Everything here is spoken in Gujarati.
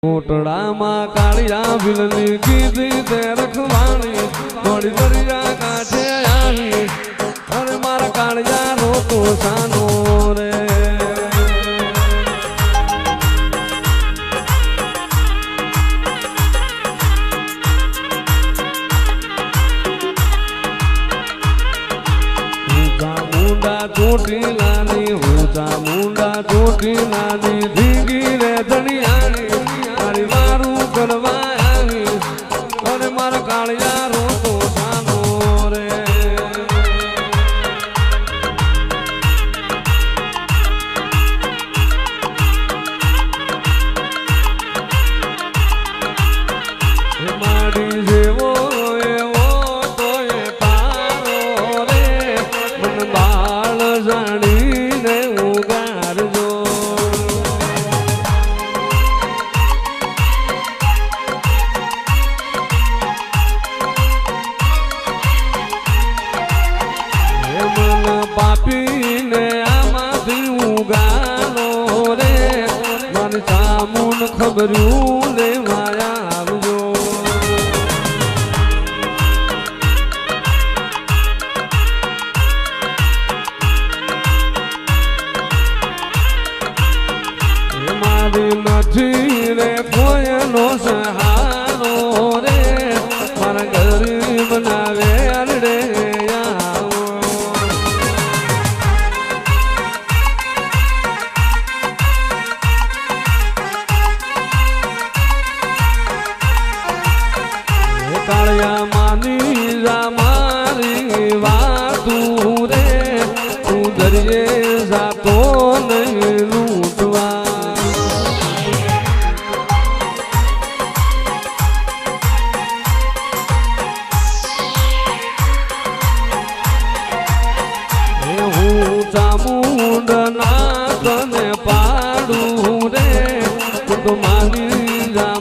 કોટડામાં કાળિયા ભીલની કીધી તે રખવાણી થોડી દરિયા કાંઠે આવી અરે મારા કાળિયા નો તો સાનો રે મુંડા ચોટીલાની ઊંચા મુંડા ચોટીલાની ધીંગી રે ધનિયાની મારી મારું કરવા આવી અને મારા કાળિયા રો તો સાનો રે માડી જેવો એવો તો એ તારો રે મન બાળ જાણીને ઉગાડજો મન પાપીને આમાંથી ઉગાડો રે મારી સામુન ખબરું લેવાયા આવજો મારી નથી રે કોઈનો સહારો રે મારા ગરીબ બનાવે અરડે આવો કાળિયા માની જા મારી વાતું રે તું દરિયે જાતો નહીં લૂંટવા હું ચામુંડ ના તને પાડું રે તું તો માની જા